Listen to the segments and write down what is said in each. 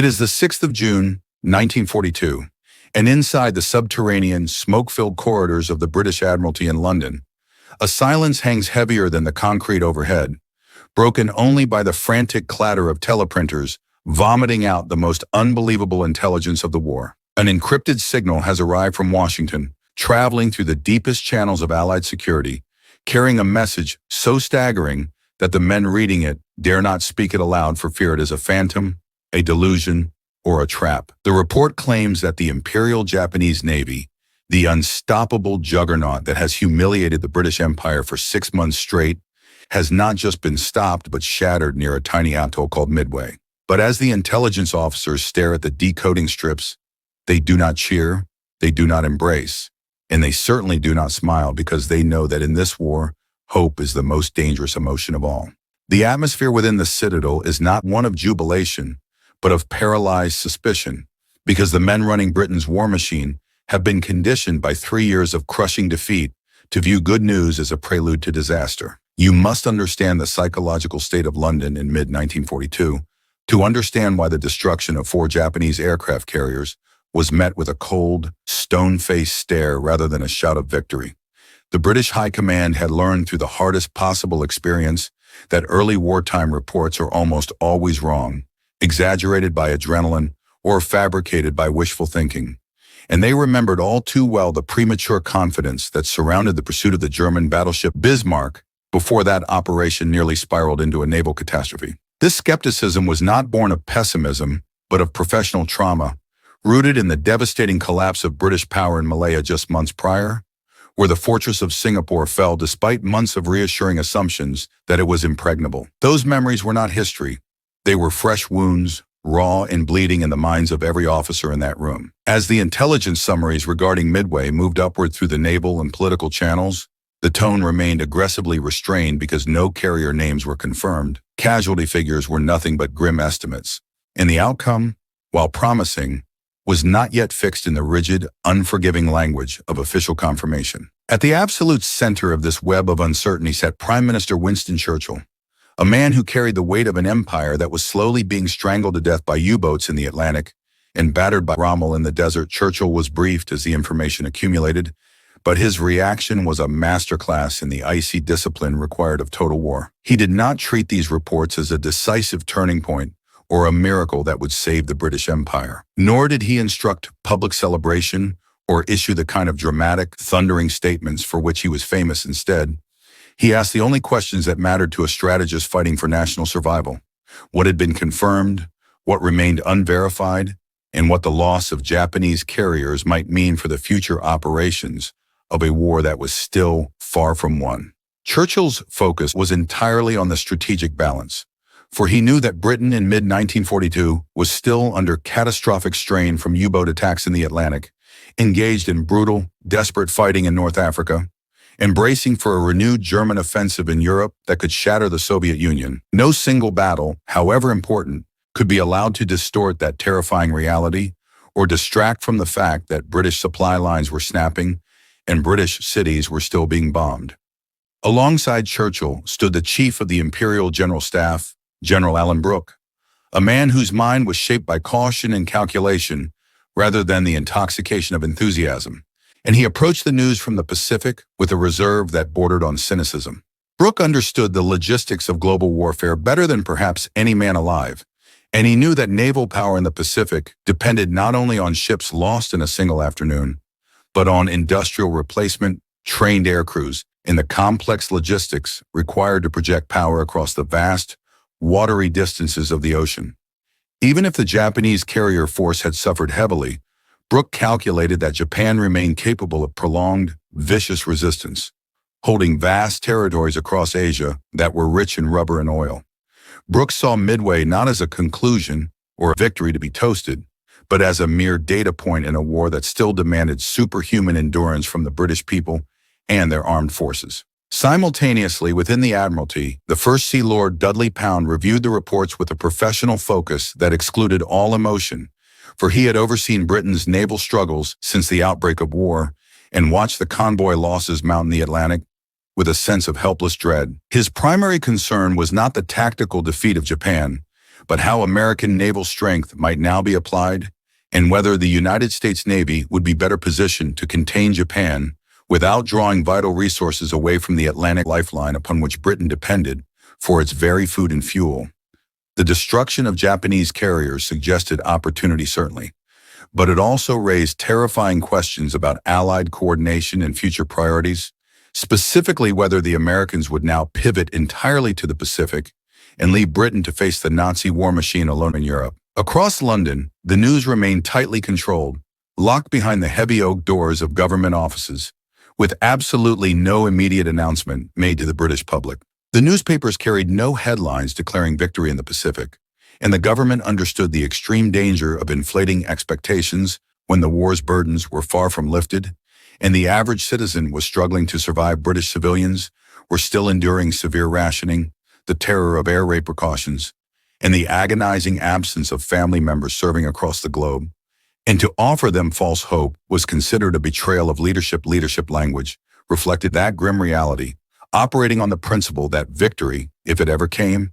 It is the 6th of June, 1942, and inside the subterranean, smoke-filled corridors of the British Admiralty in London, a silence hangs heavier than the concrete overhead, broken only by the frantic clatter of teleprinters vomiting out the most unbelievable intelligence of the war. An encrypted signal has arrived from Washington, traveling through the deepest channels of Allied security, carrying a message so staggering that the men reading it dare not speak it aloud for fear it is a phantom, a delusion, or a trap. The report claims that the Imperial Japanese Navy, the unstoppable juggernaut that has humiliated the British Empire for 6 months straight, has not just been stopped but shattered near a tiny atoll called Midway. But as the intelligence officers stare at the decoding strips, they do not cheer, they do not embrace, and they certainly do not smile because they know that in this war, hope is the most dangerous emotion of all. The atmosphere within the citadel is not one of jubilation, but of paralyzed suspicion, because the men running Britain's war machine have been conditioned by 3 years of crushing defeat to view good news as a prelude to disaster. You must understand the psychological state of London in mid-1942 to understand why the destruction of 4 Japanese aircraft carriers was met with a cold, stone-faced stare rather than a shout of victory. The British High Command had learned through the hardest possible experience that early wartime reports are almost always wrong, exaggerated by adrenaline, or fabricated by wishful thinking. And they remembered all too well the premature confidence that surrounded the pursuit of the German battleship Bismarck before that operation nearly spiraled into a naval catastrophe. This skepticism was not born of pessimism, but of professional trauma, rooted in the devastating collapse of British power in Malaya just months prior, where the fortress of Singapore fell despite months of reassuring assumptions that it was impregnable. Those memories were not history. They were fresh wounds, raw and bleeding in the minds of every officer in that room. As the intelligence summaries regarding Midway moved upward through the naval and political channels, the tone remained aggressively restrained because no carrier names were confirmed. Casualty figures were nothing but grim estimates, and the outcome, while promising, was not yet fixed in the rigid, unforgiving language of official confirmation. At the absolute center of this web of uncertainty sat Prime Minister Winston Churchill, a man who carried the weight of an empire that was slowly being strangled to death by U-boats in the Atlantic and battered by Rommel in the desert. Churchill was briefed as the information accumulated, but his reaction was a masterclass in the icy discipline required of total war. He did not treat these reports as a decisive turning point or a miracle that would save the British Empire. Nor did he instruct public celebration or issue the kind of dramatic, thundering statements for which he was famous. Instead, he asked the only questions that mattered to a strategist fighting for national survival: what had been confirmed, what remained unverified, and what the loss of Japanese carriers might mean for the future operations of a war that was still far from won. Churchill's focus was entirely on the strategic balance, for he knew that Britain in mid-1942 was still under catastrophic strain from U-boat attacks in the Atlantic, engaged in brutal, desperate fighting in North Africa, and bracing for a renewed German offensive in Europe that could shatter the Soviet Union. No single battle, however important, could be allowed to distort that terrifying reality or distract from the fact that British supply lines were snapping and British cities were still being bombed. Alongside Churchill stood the chief of the Imperial General Staff, General Alan Brooke, a man whose mind was shaped by caution and calculation rather than the intoxication of enthusiasm, and he approached the news from the Pacific with a reserve that bordered on cynicism. Brooke understood the logistics of global warfare better than perhaps any man alive, and he knew that naval power in the Pacific depended not only on ships lost in a single afternoon, but on industrial replacement, trained air crews, and the complex logistics required to project power across the vast, watery distances of the ocean. Even if the Japanese carrier force had suffered heavily, Brooke calculated that Japan remained capable of prolonged, vicious resistance, holding vast territories across Asia that were rich in rubber and oil. Brooke saw Midway not as a conclusion or a victory to be toasted, but as a mere data point in a war that still demanded superhuman endurance from the British people and their armed forces. Simultaneously, within the Admiralty, the First Sea Lord Dudley Pound reviewed the reports with a professional focus that excluded all emotion, for he had overseen Britain's naval struggles since the outbreak of war and watched the convoy losses mount in the Atlantic with a sense of helpless dread. His primary concern was not the tactical defeat of Japan, but how American naval strength might now be applied, and whether the United States Navy would be better positioned to contain Japan without drawing vital resources away from the Atlantic lifeline upon which Britain depended for its very food and fuel. The destruction of Japanese carriers suggested opportunity, certainly, but it also raised terrifying questions about Allied coordination and future priorities, specifically whether the Americans would now pivot entirely to the Pacific and leave Britain to face the Nazi war machine alone in Europe. Across London, the news remained tightly controlled, locked behind the heavy oak doors of government offices, with absolutely no immediate announcement made to the British public. The newspapers carried no headlines declaring victory in the Pacific, and the government understood the extreme danger of inflating expectations when the war's burdens were far from lifted, and the average citizen was struggling to survive. British civilians were still enduring severe rationing, the terror of air raid precautions, and the agonizing absence of family members serving across the globe. And to offer them false hope was considered a betrayal of leadership. Leadership language reflected that grim reality, operating on the principle that victory, if it ever came,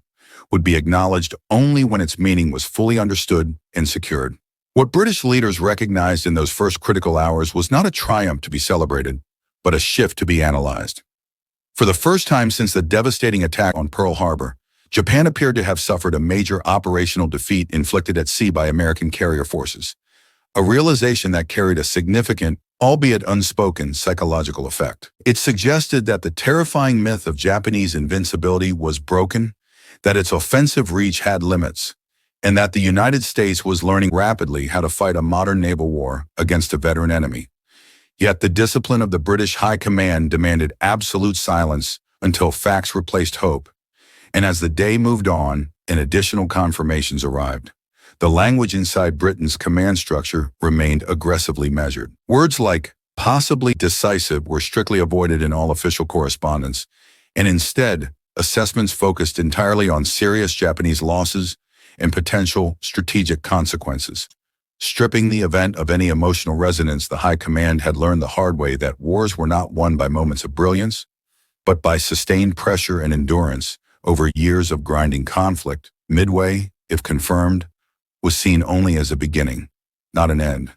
would be acknowledged only when its meaning was fully understood and secured. What British leaders recognized in those first critical hours was not a triumph to be celebrated, but a shift to be analyzed. For the first time since the devastating attack on Pearl Harbor, Japan appeared to have suffered a major operational defeat inflicted at sea by American carrier forces, a realization that carried a significant, albeit unspoken, psychological effect. It suggested that the terrifying myth of Japanese invincibility was broken, that its offensive reach had limits, and that the United States was learning rapidly how to fight a modern naval war against a veteran enemy. Yet the discipline of the British High Command demanded absolute silence until facts replaced hope. And as the day moved on and additional confirmations arrived, the language inside Britain's command structure remained aggressively measured. Words like possibly decisive were strictly avoided in all official correspondence, and instead, assessments focused entirely on serious Japanese losses and potential strategic consequences. Stripping the event of any emotional resonance, the High Command had learned the hard way that wars were not won by moments of brilliance, but by sustained pressure and endurance over years of grinding conflict. Midway, if confirmed, was seen only as a beginning, not an end.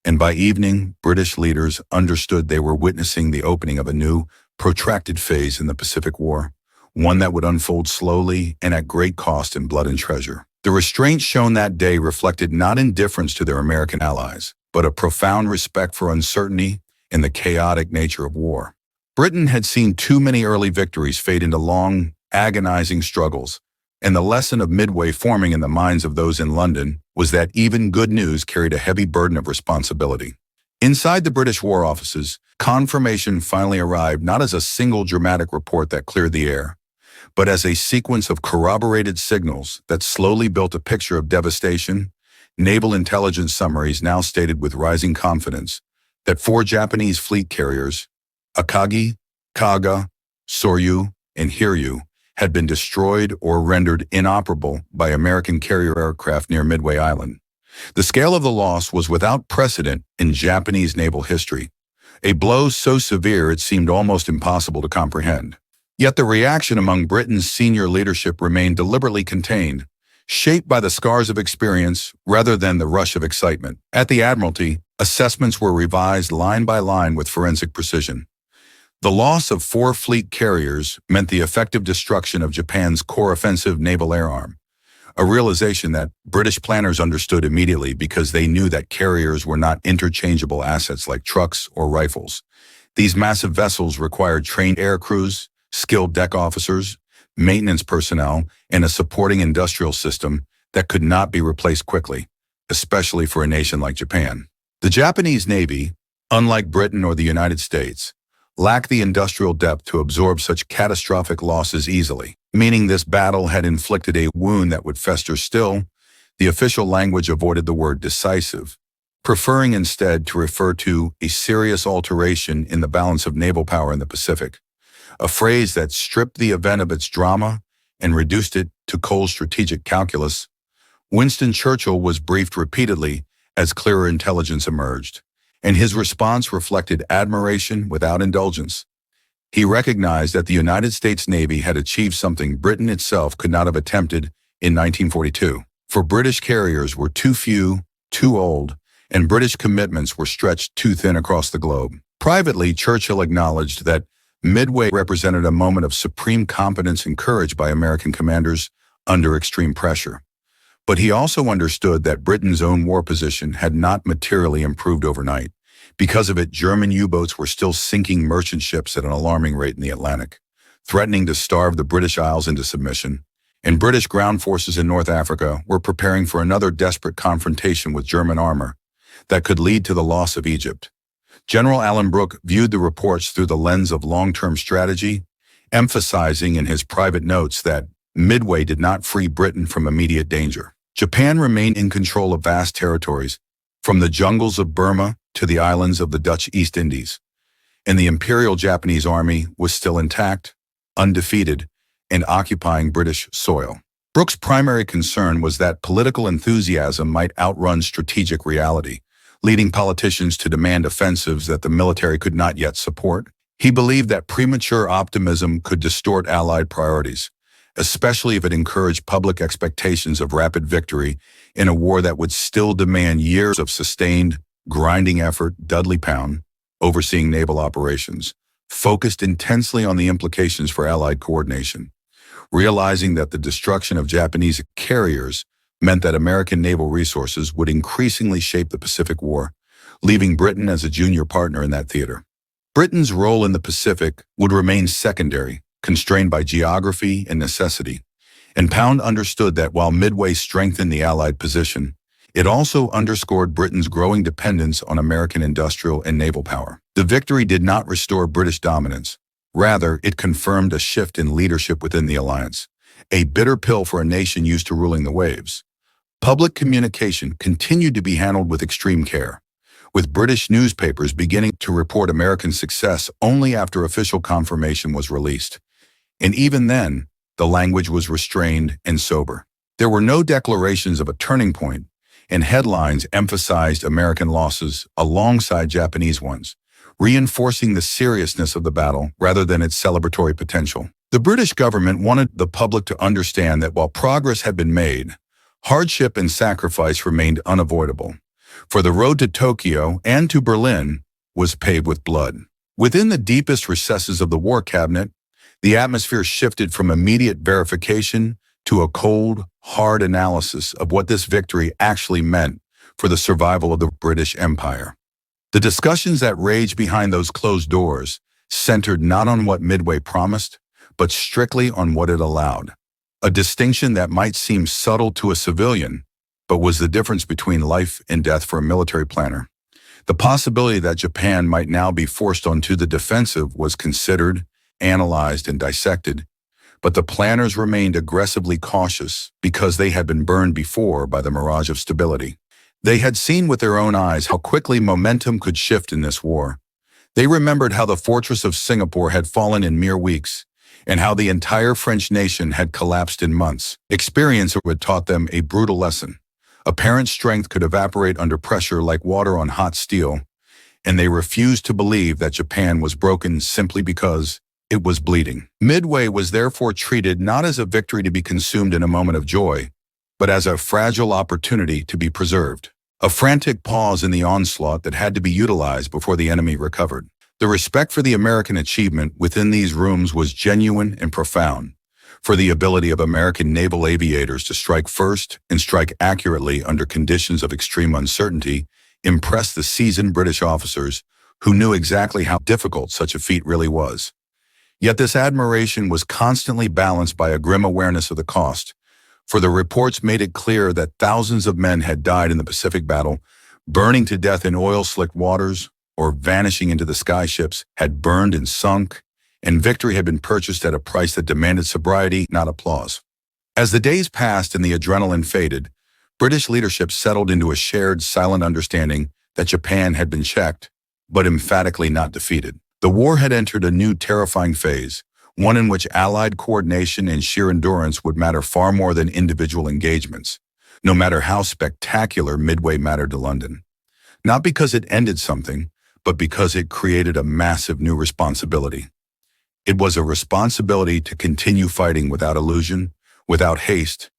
And by evening, British leaders understood they were witnessing the opening of a new, protracted phase in the Pacific War, one that would unfold slowly and at great cost in blood and treasure. The restraint shown that day reflected not indifference to their American allies, but a profound respect for uncertainty and the chaotic nature of war. Britain had seen too many early victories fade into long, agonizing struggles, and the lesson of Midway forming in the minds of those in London was that even good news carried a heavy burden of responsibility. Inside the British War Offices, confirmation finally arrived not as a single dramatic report that cleared the air, but as a sequence of corroborated signals that slowly built a picture of devastation. Naval intelligence summaries now stated with rising confidence that 4 Japanese fleet carriers, Akagi, Kaga, Soryu, and Hiryu, had been destroyed or rendered inoperable by American carrier aircraft near Midway Island. The scale of the loss was without precedent in Japanese naval history, a blow so severe it seemed almost impossible to comprehend. Yet the reaction among Britain's senior leadership remained deliberately contained, shaped by the scars of experience rather than the rush of excitement. At the Admiralty, assessments were revised line by line with forensic precision. The loss of 4 fleet carriers meant the effective destruction of Japan's core offensive naval air arm, a realization that British planners understood immediately because they knew that carriers were not interchangeable assets like trucks or rifles. These massive vessels required trained air crews, skilled deck officers, maintenance personnel, and a supporting industrial system that could not be replaced quickly, especially for a nation like Japan. The Japanese Navy, unlike Britain or the United States, lacked the industrial depth to absorb such catastrophic losses easily, meaning this battle had inflicted a wound that would fester still. The official language avoided the word decisive, preferring instead to refer to a serious alteration in the balance of naval power in the Pacific, a phrase that stripped the event of its drama and reduced it to cold strategic calculus. Winston Churchill was briefed repeatedly as clearer intelligence emerged, and his response reflected admiration without indulgence. He recognized that the United States Navy had achieved something Britain itself could not have attempted in 1942. For British carriers were too few, too old, and British commitments were stretched too thin across the globe. Privately, Churchill acknowledged that Midway represented a moment of supreme competence and courage by American commanders under extreme pressure. But he also understood that Britain's own war position had not materially improved overnight. Because of it, German U-boats were still sinking merchant ships at an alarming rate in the Atlantic, threatening to starve the British Isles into submission, and British ground forces in North Africa were preparing for another desperate confrontation with German armor that could lead to the loss of Egypt. General Alan Brooke viewed the reports through the lens of long-term strategy, emphasizing in his private notes that Midway did not free Britain from immediate danger. Japan remained in control of vast territories, from the jungles of Burma to the islands of the Dutch East Indies, and the Imperial Japanese Army was still intact, undefeated, and occupying British soil. Brooke's primary concern was that political enthusiasm might outrun strategic reality, leading politicians to demand offensives that the military could not yet support. He believed that premature optimism could distort Allied priorities, especially if it encouraged public expectations of rapid victory in a war that would still demand years of sustained, grinding effort. Dudley Pound, overseeing naval operations, focused intensely on the implications for Allied coordination, realizing that the destruction of Japanese carriers meant that American naval resources would increasingly shape the Pacific War, leaving Britain as a junior partner in that theater. Britain's role in the Pacific would remain secondary, constrained by geography and necessity, and Pound understood that while Midway strengthened the Allied position, it also underscored Britain's growing dependence on American industrial and naval power. The victory did not restore British dominance. Rather, it confirmed a shift in leadership within the alliance, a bitter pill for a nation used to ruling the waves. Public communication continued to be handled with extreme care, with British newspapers beginning to report American success only after official confirmation was released. And even then, the language was restrained and sober. There were no declarations of a turning point, and headlines emphasized American losses alongside Japanese ones, reinforcing the seriousness of the battle rather than its celebratory potential. The British government wanted the public to understand that while progress had been made, hardship and sacrifice remained unavoidable, for the road to Tokyo and to Berlin was paved with blood. Within the deepest recesses of the War Cabinet, the atmosphere shifted from immediate verification to a cold, hard analysis of what this victory actually meant for the survival of the British Empire. The discussions that raged behind those closed doors centered not on what Midway promised, but strictly on what it allowed. A distinction that might seem subtle to a civilian, but was the difference between life and death for a military planner. The possibility that Japan might now be forced onto the defensive was considered, analyzed, and dissected, but the planners remained aggressively cautious because they had been burned before by the mirage of stability. They had seen with their own eyes how quickly momentum could shift in this war. They remembered how the fortress of Singapore had fallen in mere weeks, and how the entire French nation had collapsed in months. Experience had taught them a brutal lesson. Apparent strength could evaporate under pressure like water on hot steel, and they refused to believe that Japan was broken simply because it was bleeding. Midway was therefore treated not as a victory to be consumed in a moment of joy, but as a fragile opportunity to be preserved. A frantic pause in the onslaught that had to be utilized before the enemy recovered. The respect for the American achievement within these rooms was genuine and profound, for the ability of American naval aviators to strike first and strike accurately under conditions of extreme uncertainty impressed the seasoned British officers who knew exactly how difficult such a feat really was. Yet this admiration was constantly balanced by a grim awareness of the cost, for the reports made it clear that thousands of men had died in the Pacific battle, burning to death in oil-slicked waters, or vanishing into the sky ships, had burned and sunk, and victory had been purchased at a price that demanded sobriety, not applause. As the days passed and the adrenaline faded, British leadership settled into a shared, silent understanding that Japan had been checked, but emphatically not defeated. The war had entered a new terrifying phase, one in which Allied coordination and sheer endurance would matter far more than individual engagements, no matter how spectacular Midway mattered to London. Not because it ended something, but because it created a massive new responsibility. It was a responsibility to continue fighting without illusion, without haste,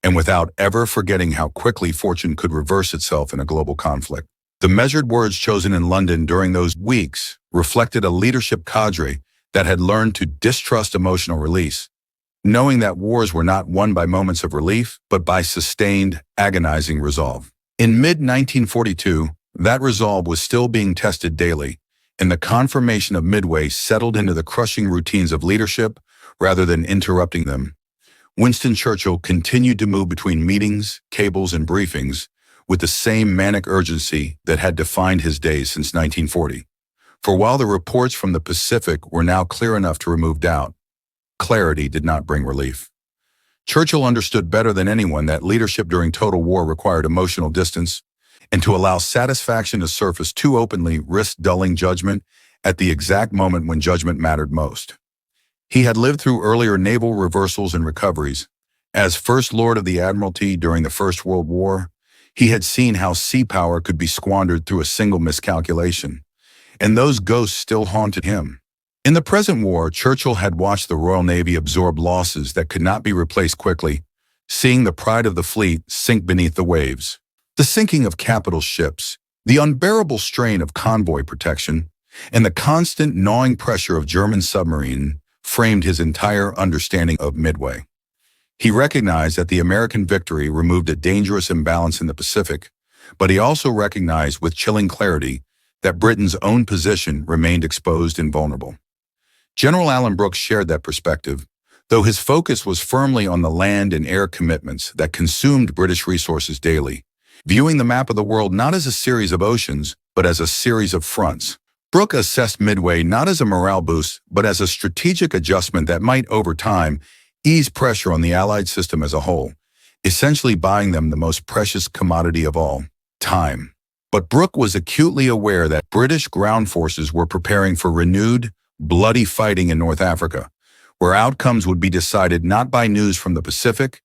and without ever forgetting how quickly fortune could reverse itself in a global conflict. The measured words chosen in London during those weeks reflected a leadership cadre that had learned to distrust emotional release, knowing that wars were not won by moments of relief, but by sustained, agonizing resolve. In mid-1942, that resolve was still being tested daily, and the confirmation of Midway settled into the crushing routines of leadership rather than interrupting them. Winston Churchill continued to move between meetings, cables, and briefings with the same manic urgency that had defined his days since 1940. For while the reports from the Pacific were now clear enough to remove doubt, clarity did not bring relief. Churchill understood better than anyone that leadership during total war required emotional distance, and to allow satisfaction to surface too openly risked dulling judgment at the exact moment when judgment mattered most. He had lived through earlier naval reversals and recoveries. As First Lord of the Admiralty during the First World War, he had seen how sea power could be squandered through a single miscalculation, and those ghosts still haunted him. In the present war, Churchill had watched the Royal Navy absorb losses that could not be replaced quickly, seeing the pride of the fleet sink beneath the waves. The sinking of capital ships, the unbearable strain of convoy protection, and the constant gnawing pressure of German submarines framed his entire understanding of Midway. He recognized that the American victory removed a dangerous imbalance in the Pacific, but he also recognized with chilling clarity that Britain's own position remained exposed and vulnerable. General Alan Brooks shared that perspective, though his focus was firmly on the land and air commitments that consumed British resources daily, viewing the map of the world not as a series of oceans, but as a series of fronts. Brooks assessed Midway not as a morale boost, but as a strategic adjustment that might, over time, ease pressure on the Allied system as a whole, essentially buying them the most precious commodity of all, time. But Brooks was acutely aware that British ground forces were preparing for renewed, bloody fighting in North Africa, where outcomes would be decided not by news from the Pacific,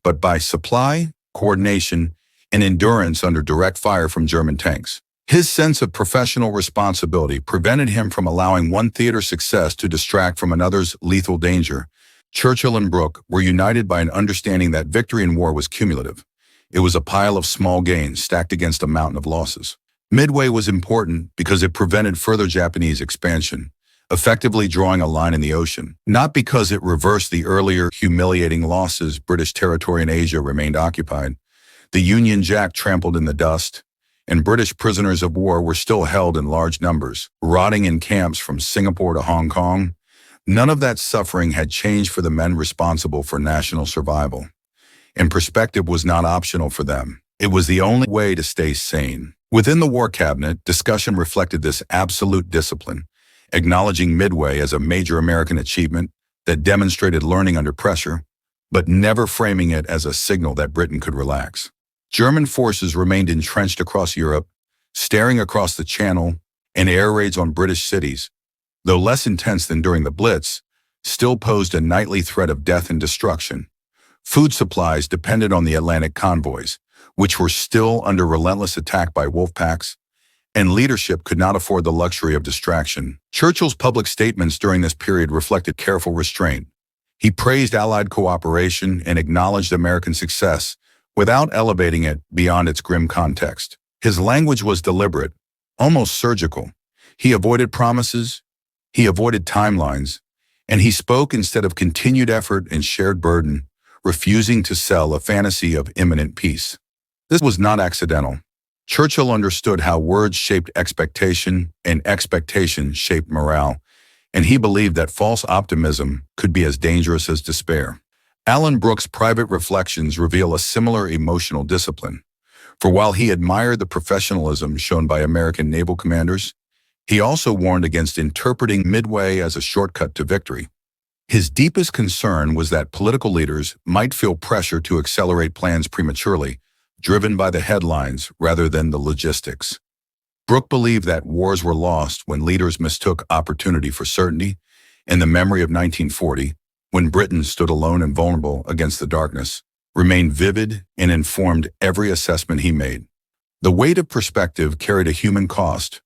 but by supply, coordination, and endurance under direct fire from German tanks. His sense of professional responsibility prevented him from allowing one theater's success to distract from another's lethal danger. Churchill and Brooks were united by an understanding that victory in war was cumulative. It was a pile of small gains stacked against a mountain of losses. Midway was important because it prevented further Japanese expansion, effectively drawing a line in the ocean, not because it reversed the earlier humiliating losses. British territory in Asia remained occupied. The Union Jack trampled in the dust, and British prisoners of war were still held in large numbers, rotting in camps from Singapore to Hong Kong. None of that suffering had changed for the men responsible for national survival, and perspective was not optional for them. It was the only way to stay sane. Within the War Cabinet, discussion reflected this absolute discipline, acknowledging Midway as a major American achievement that demonstrated learning under pressure, but never framing it as a signal that Britain could relax. German forces remained entrenched across Europe, staring across the Channel, and air raids on British cities, though less intense than during the Blitz, still posed a nightly threat of death and destruction. Food supplies depended on the Atlantic convoys, which were still under relentless attack by wolf packs, and leadership could not afford the luxury of distraction. Churchill's public statements during this period reflected careful restraint. He praised Allied cooperation and acknowledged American success without elevating it beyond its grim context. His language was deliberate, almost surgical. He avoided promises, he avoided timelines, and he spoke instead of continued effort and shared burden, refusing to sell a fantasy of imminent peace. This was not accidental. Churchill understood how words shaped expectation and expectation shaped morale, and he believed that false optimism could be as dangerous as despair. Alan Brooks' private reflections reveal a similar emotional discipline. For while he admired the professionalism shown by American naval commanders, he also warned against interpreting Midway as a shortcut to victory. His deepest concern was that political leaders might feel pressure to accelerate plans prematurely, driven by the headlines rather than the logistics. Brooks believed that wars were lost when leaders mistook opportunity for certainty, and the memory of 1940, when Britain stood alone and vulnerable against the darkness, remained vivid and informed every assessment he made. The weight of perspective carried a human cost,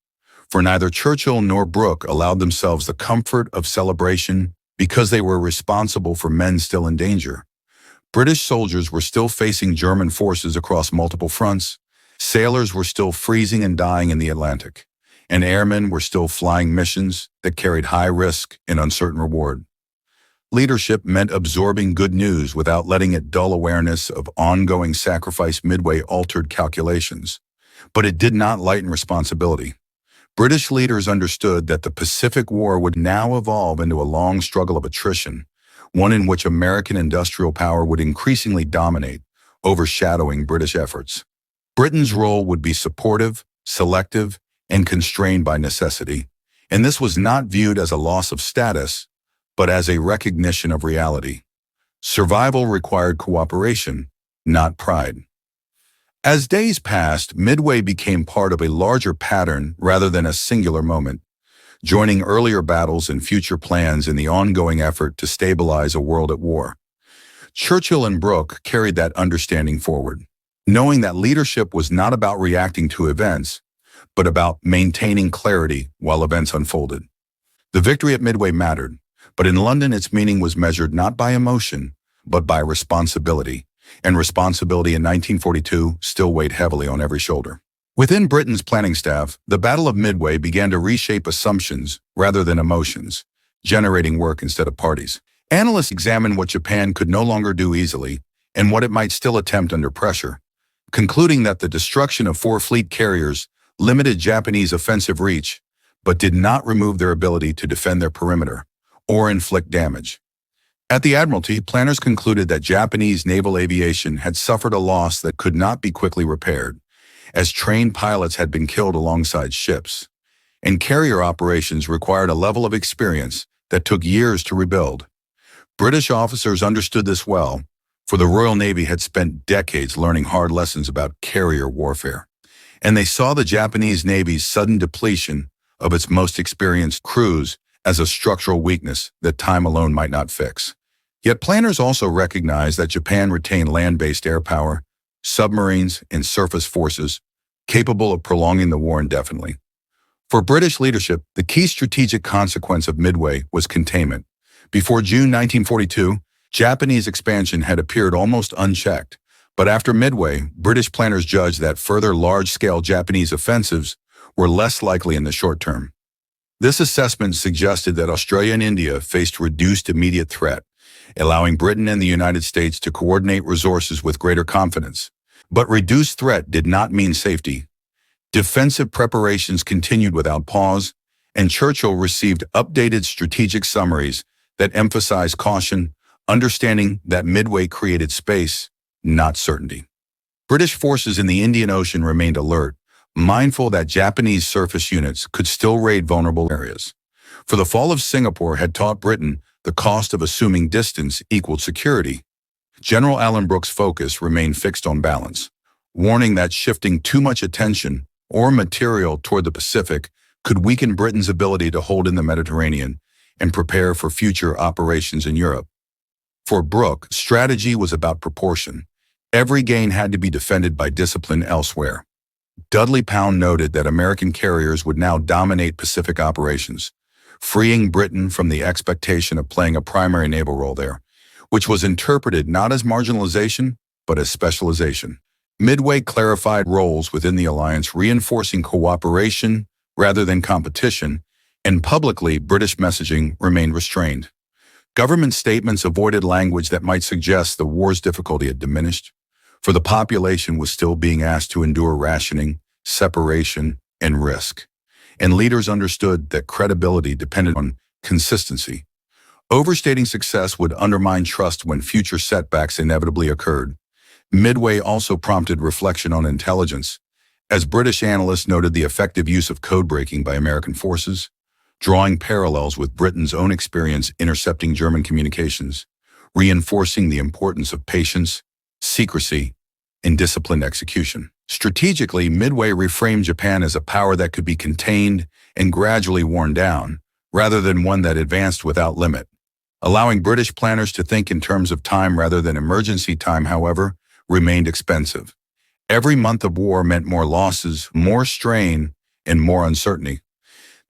for neither Churchill nor Brooks allowed themselves the comfort of celebration because they were responsible for men still in danger. British soldiers were still facing German forces across multiple fronts, sailors were still freezing and dying in the Atlantic, and airmen were still flying missions that carried high risk and uncertain reward. Leadership meant absorbing good news without letting it dull awareness of ongoing sacrifice. Midway altered calculations, but it did not lighten responsibility. British leaders understood that the Pacific War would now evolve into a long struggle of attrition, one in which American industrial power would increasingly dominate, overshadowing British efforts. Britain's role would be supportive, selective, and constrained by necessity, and this was not viewed as a loss of status, but as a recognition of reality. Survival required cooperation, not pride. As days passed, Midway became part of a larger pattern rather than a singular moment, joining earlier battles and future plans in the ongoing effort to stabilize a world at war. Churchill and Brooke carried that understanding forward, knowing that leadership was not about reacting to events, but about maintaining clarity while events unfolded. The victory at Midway mattered, but in London its meaning was measured not by emotion, but by responsibility, and responsibility in 1942 still weighed heavily on every shoulder. Within Britain's planning staff, the Battle of Midway began to reshape assumptions rather than emotions, generating work instead of parties. Analysts examined what Japan could no longer do easily and what it might still attempt under pressure, concluding that the destruction of 4 fleet carriers limited Japanese offensive reach, but did not remove their ability to defend their perimeter or inflict damage. At the Admiralty, planners concluded that Japanese naval aviation had suffered a loss that could not be quickly repaired, as trained pilots had been killed alongside ships, and carrier operations required a level of experience that took years to rebuild. British officers understood this well, for the Royal Navy had spent decades learning hard lessons about carrier warfare, and they saw the Japanese Navy's sudden depletion of its most experienced crews as a structural weakness that time alone might not fix. Yet planners also recognized that Japan retained land-based air power, submarines, and surface forces capable of prolonging the war indefinitely. For British leadership, the key strategic consequence of Midway was containment. Before June 1942, Japanese expansion had appeared almost unchecked, but after Midway, British planners judged that further large-scale Japanese offensives were less likely in the short term. This assessment suggested that Australia and India faced reduced immediate threat, allowing Britain and the United States to coordinate resources with greater confidence. But reduced threat did not mean safety. Defensive preparations continued without pause, and Churchill received updated strategic summaries that emphasized caution, understanding that Midway created space, not certainty. British forces in the Indian Ocean remained alert, mindful that Japanese surface units could still raid vulnerable areas. For the fall of Singapore had taught Britain the cost of assuming distance equaled security. General Alan Brooke's focus remained fixed on balance, warning that shifting too much attention or material toward the Pacific could weaken Britain's ability to hold in the Mediterranean and prepare for future operations in Europe. For Brooke, strategy was about proportion. Every gain had to be defended by discipline elsewhere. Dudley Pound noted that American carriers would now dominate Pacific operations, freeing Britain from the expectation of playing a primary naval role there, which was interpreted not as marginalization, but as specialization. Midway clarified roles within the alliance, reinforcing cooperation rather than competition, and publicly British messaging remained restrained. Government statements avoided language that might suggest the war's difficulty had diminished, for the population was still being asked to endure rationing, separation, and risk. And leaders understood that credibility depended on consistency. Overstating success would undermine trust when future setbacks inevitably occurred. Midway also prompted reflection on intelligence, as British analysts noted the effective use of code-breaking by American forces, drawing parallels with Britain's own experience intercepting German communications, reinforcing the importance of patience, secrecy, and disciplined execution. Strategically, Midway reframed Japan as a power that could be contained and gradually worn down, rather than one that advanced without limit. Allowing British planners to think in terms of time rather than emergency time, however, remained expensive. Every month of war meant more losses, more strain, and more uncertainty.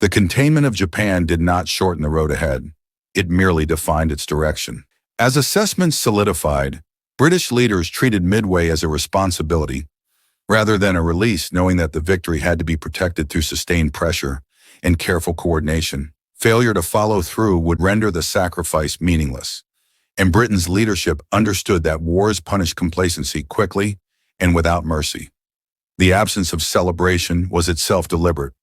The containment of Japan did not shorten the road ahead. It merely defined its direction. As assessments solidified, British leaders treated Midway as a responsibility, rather than a release, knowing that the victory had to be protected through sustained pressure and careful coordination. Failure to follow through would render the sacrifice meaningless, and Britain's leadership understood that wars punish complacency quickly and without mercy. The absence of celebration was itself deliberate,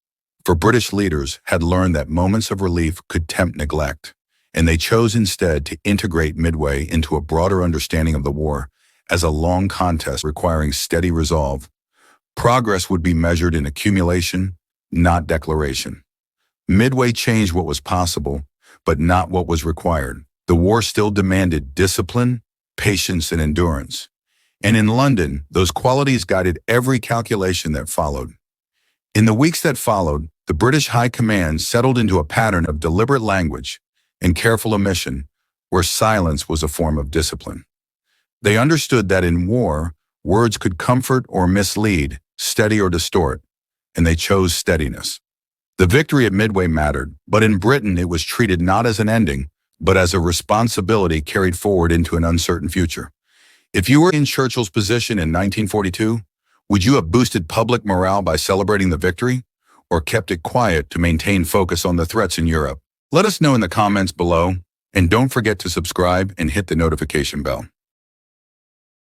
for British leaders had learned that moments of relief could tempt neglect, and they chose instead to integrate Midway into a broader understanding of the war as a long contest requiring steady resolve. Progress would be measured in accumulation, not declaration. Midway changed what was possible, but not what was required. The war still demanded discipline, patience, and endurance. And in London, those qualities guided every calculation that followed. In the weeks that followed, the British High Command settled into a pattern of deliberate language and careful omission, where silence was a form of discipline. They understood that in war, words could comfort or mislead, steady or distort, and they chose steadiness. The victory at Midway mattered, but in Britain it was treated not as an ending, but as a responsibility carried forward into an uncertain future. If you were in Churchill's position in 1942, would you have boosted public morale by celebrating the victory, or kept it quiet to maintain focus on the threats in Europe? Let us know in the comments below, and don't forget to subscribe and hit the notification bell.